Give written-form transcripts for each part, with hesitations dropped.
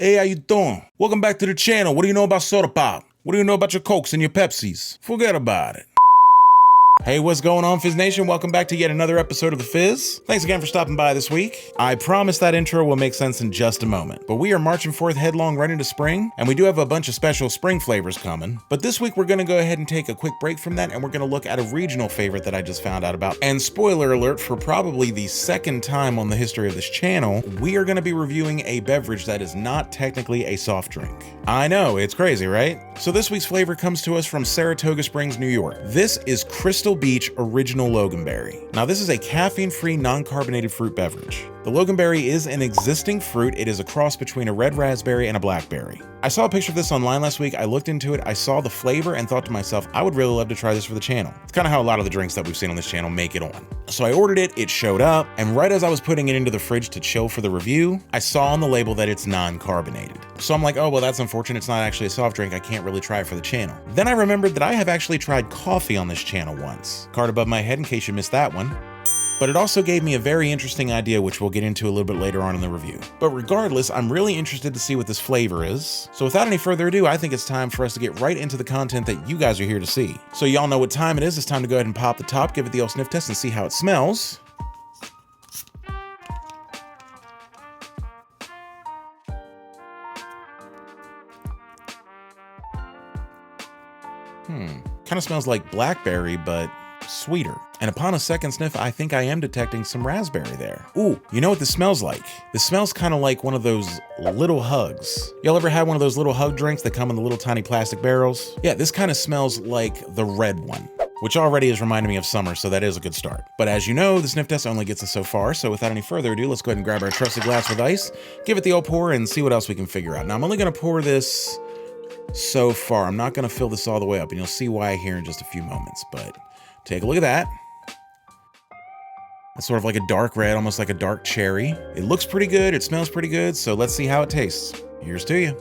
Hey, how you doing? Welcome back to the channel. What do you know about soda pop? What do you know about your Cokes and your Pepsis? Forget about it. Hey, what's going on, Fizz Nation? Welcome back to yet another episode of the Fizz. Thanks again for stopping by this week. I promise that intro will make sense in just a moment, but we are marching forth headlong right into spring, and we do have a bunch of special spring flavors coming. But this week we're gonna go ahead and take a quick break from that, and we're gonna look at a regional favorite that I just found out about. And spoiler alert, for probably the second time on the history of this channel, we are gonna be reviewing a beverage that is not technically a soft drink. I know, it's crazy, right? So this week's flavor comes to us from Saratoga Springs, New York. This is Crystal Beach Original Loganberry. Now this is a caffeine-free, non-carbonated fruit beverage. The Loganberry is an existing fruit. It is a cross between a red raspberry and a blackberry. I saw a picture of this online last week. I looked into it, I saw the flavor and thought to myself, I would really love to try this for the channel. It's kind of how a lot of the drinks that we've seen on this channel make it on. So I ordered it, it showed up, and right as I was putting it into the fridge to chill for the review, I saw on the label that it's non-carbonated. So I'm like, oh, well, that's unfortunate. It's not actually a soft drink. I can't really try it for the channel. Then I remembered that I have actually tried coffee on this channel once. Card above my head in case you missed that one. But it also gave me a very interesting idea, which we'll get into a little bit later on in the review. But regardless, I'm really interested to see what this flavor is. So without any further ado, I think it's time for us to get right into the content that you guys are here to see. So y'all know what time it is. It's time to go ahead and pop the top, give it the old sniff test, and see how it smells. Kind of smells like blackberry, but sweeter. And upon a second sniff, I think I am detecting some raspberry there. Ooh, you know what this smells like? This smells kind of like one of those little hugs. Y'all ever had one of those little hug drinks that come in the little tiny plastic barrels? Yeah, this kind of smells like the red one, which already is reminding me of summer, so that is a good start. But as you know, the sniff test only gets us so far, so without any further ado, let's go ahead and grab our trusted glass with ice, give it the old pour, and see what else we can figure out. Now, I'm only gonna pour this so far. I'm not gonna fill this all the way up, and you'll see why here in just a few moments, but take a look at that. It's sort of like a dark red, almost like a dark cherry. It looks pretty good, it smells pretty good, so let's see how it tastes. Here's to you.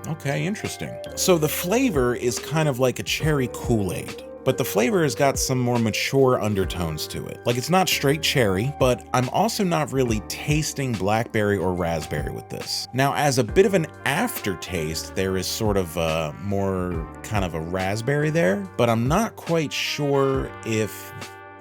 Okay, interesting. So the flavor is kind of like a cherry Kool-Aid, but the flavor has got some more mature undertones to it. Like, it's not straight cherry, but I'm also not really tasting blackberry or raspberry with this. Now, as a bit of an aftertaste, there is sort of a more kind of a raspberry there, but I'm not quite sure if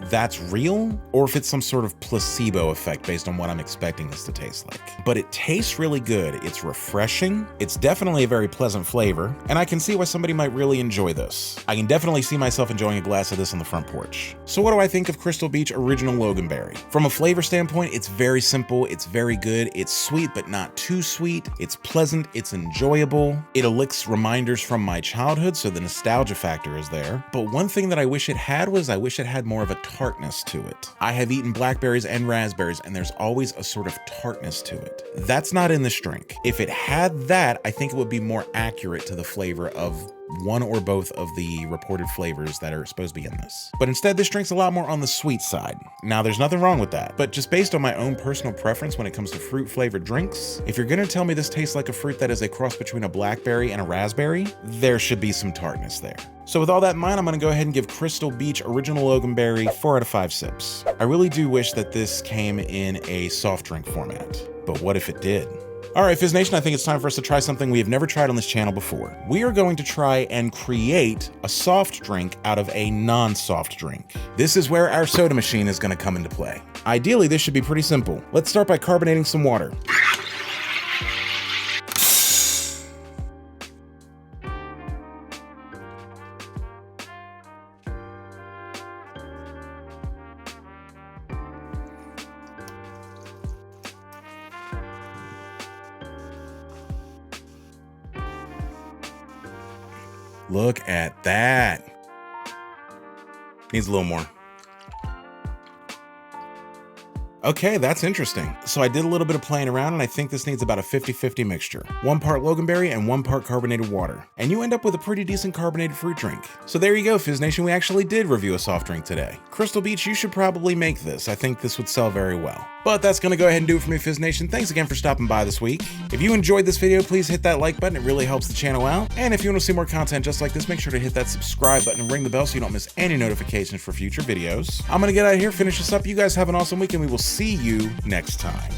that's real or if it's some sort of placebo effect based on what I'm expecting this to taste like. But it tastes really good. It's refreshing. It's definitely a very pleasant flavor, and I can see why somebody might really enjoy this. I can definitely see myself enjoying a glass of this on the front porch. So what do I think of Crystal Beach Original Loganberry? From a flavor standpoint, it's very simple. It's very good. It's sweet, but not too sweet. It's pleasant. It's enjoyable. It elicits reminders from my childhood, so the nostalgia factor is there. But one thing that I wish it had was I wish it had more of a tartness to it. I have eaten blackberries and raspberries, and there's always a sort of tartness to it. That's not in this drink. If it had that, I think it would be more accurate to the flavor of one or both of the reported flavors that are supposed to be in this. But instead, this drink's a lot more on the sweet side. Now, there's nothing wrong with that, but just based on my own personal preference when it comes to fruit flavored drinks, if you're gonna tell me this tastes like a fruit that is a cross between a blackberry and a raspberry, there should be some tartness there. So with all that in mind, I'm gonna go ahead and give Crystal Beach Original Loganberry 4 out of 5 sips. I really do wish that this came in a soft drink format, but what if it did? All right, Fizz Nation, I think it's time for us to try something we have never tried on this channel before. We are going to try and create a soft drink out of a non-soft drink. This is where our soda machine is gonna come into play. Ideally, this should be pretty simple. Let's start by carbonating some water. Look at that. Needs a little more. Okay, that's interesting. So I did a little bit of playing around, and I think this needs about a 50-50 mixture. 1 part Loganberry and 1 part carbonated water. And you end up with a pretty decent carbonated fruit drink. So there you go, Fizz Nation, we actually did review a soft drink today. Crystal Beach, you should probably make this. I think this would sell very well. But that's gonna go ahead and do it for me, Fizz Nation. Thanks again for stopping by this week. If you enjoyed this video, please hit that like button. It really helps the channel out. And if you want to see more content just like this, make sure to hit that subscribe button and ring the bell so you don't miss any notifications for future videos. I'm gonna get out of here, finish this up. You guys have an awesome week, and we will see you next time.